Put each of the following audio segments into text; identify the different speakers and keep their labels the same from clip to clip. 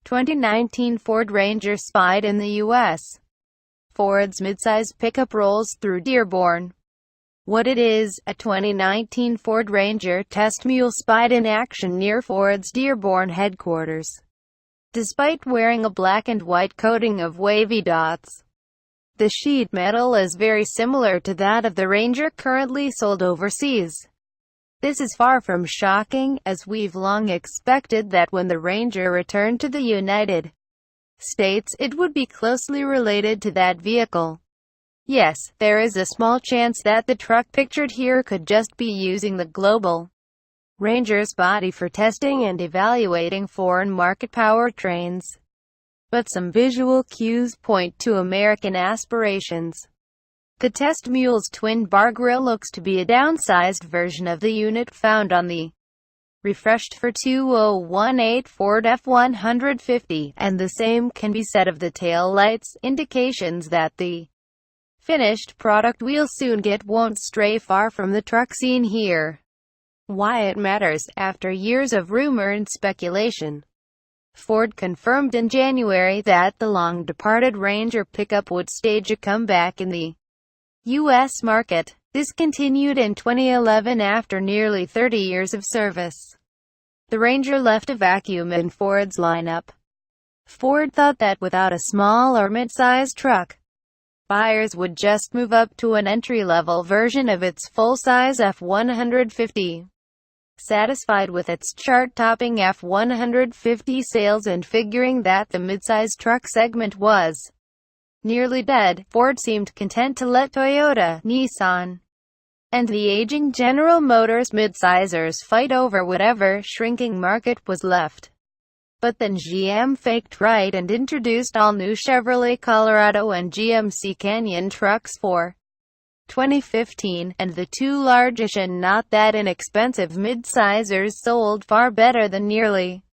Speaker 1: 2019 Ford Ranger Spied in the U.S. Ford's midsize pickup rolls through Dearborn. What it is, a 2019 Ford Ranger test mule spied in action near Ford's Dearborn headquarters. Despite wearing a black and white coating of wavy dots, the sheet metal is very similar to that of the Ranger currently sold overseas. This is far from shocking, as we've long expected that when the Ranger returned to the United States, it would be closely related to that vehicle. Yes, there is a small chance that the truck pictured here could just be using the global Ranger's body for testing and evaluating foreign market powertrains. But some visual cues point to American aspirations. The test mule's twin-bar grille looks to be a downsized version of the unit found on the refreshed for 2018 Ford F-150, and the same can be said of the tail lights, indications that the finished product we'll soon get won't stray far from the truck seen here. Why it matters. After years of rumor and speculation, Ford confirmed in January that the long-departed Ranger pickup would stage a comeback in the U.S. market. This continued in 2011 after nearly 30 years of service. The Ranger left a vacuum in Ford's lineup. Ford thought that without a small or mid-size truck, buyers would just move up to an entry-level version of its full-size F-150. Satisfied with its chart-topping F-150 sales and figuring that the midsize truck segment was nearly dead, Ford seemed content to let Toyota, Nissan, and the aging General Motors midsizers fight over whatever shrinking market was left. But then GM faked right and introduced all-new Chevrolet Colorado and GMC Canyon trucks for 2015, and the two largish and not that inexpensive midsizers sold far better than nearly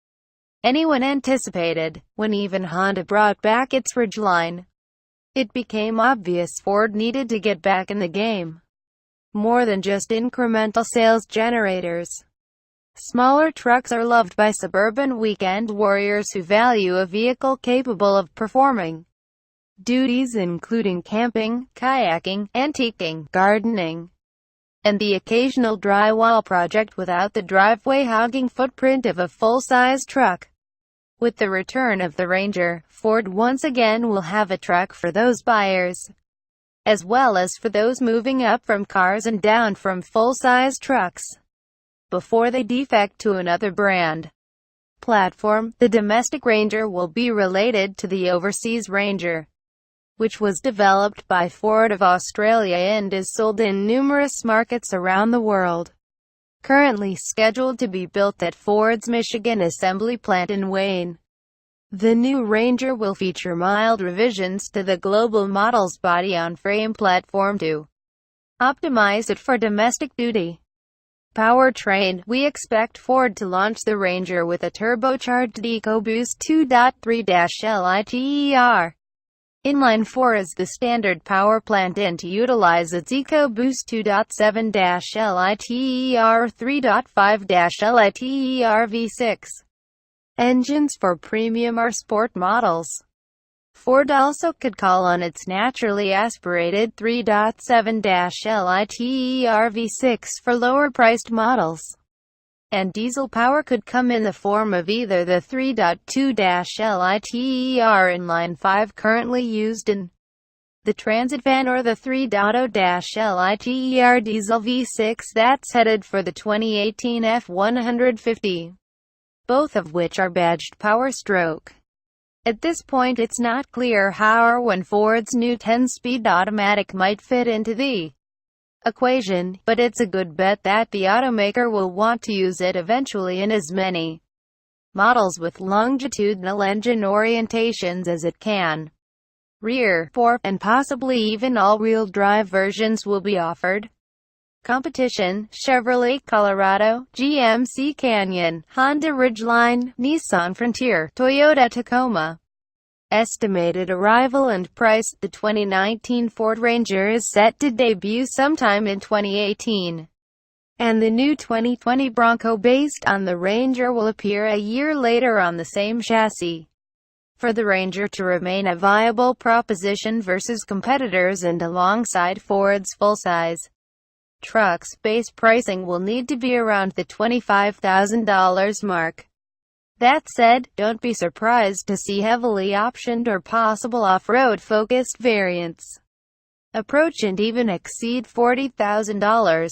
Speaker 1: anyone anticipated. When even Honda brought back its Ridgeline, it became obvious Ford needed to get back in the game. More than just incremental sales generators, smaller trucks are loved by suburban weekend warriors who value a vehicle capable of performing duties including camping, kayaking, antiquing, gardening, and the occasional drywall project without the driveway-hogging footprint of a full-size truck. With the return of the Ranger, Ford once again will have a truck for those buyers, as well as for those moving up from cars and down from full-size trucks before they defect to another brand platform. The domestic Ranger will be related to the overseas Ranger, which was developed by Ford of Australia and is sold in numerous markets around the world. Currently scheduled to be built at Ford's Michigan assembly plant in Wayne, the new Ranger will feature mild revisions to the global model's body-on-frame platform to optimize it for domestic duty powertrain. We expect Ford to launch the Ranger with a turbocharged EcoBoost 2.3-liter inline-4 as the standard power plant and to utilize its EcoBoost 2.7-liter 3.5-liter V6 engines for premium or sport models. Ford also could call on its naturally aspirated 3.7-liter V6 for lower-priced models. And diesel power could come in the form of either the 3.2-liter inline-5 currently used in the Transit van or the 3.0-liter diesel V6 that's headed for the 2018 F-150, both of which are badged Power-Stroke. At this point it's not clear how or when Ford's new 10-speed automatic might fit into the equation, but it's a good bet that the automaker will want to use it eventually in as many models with longitudinal engine orientations as it can. Rear, 4, and possibly even all-wheel drive versions will be offered. Competition: Chevrolet Colorado, GMC Canyon, Honda Ridgeline, Nissan Frontier, Toyota Tacoma. Estimated arrival and price: the 2019 Ford Ranger is set to debut sometime in 2018, and the new 2020 Bronco based on the Ranger will appear a year later on the same chassis. For the Ranger to remain a viable proposition versus competitors and alongside Ford's full-size trucks, base pricing will need to be around the $25,000 mark. That said, don't be surprised to see heavily optioned or possible off-road focused variants approach and even exceed $40,000.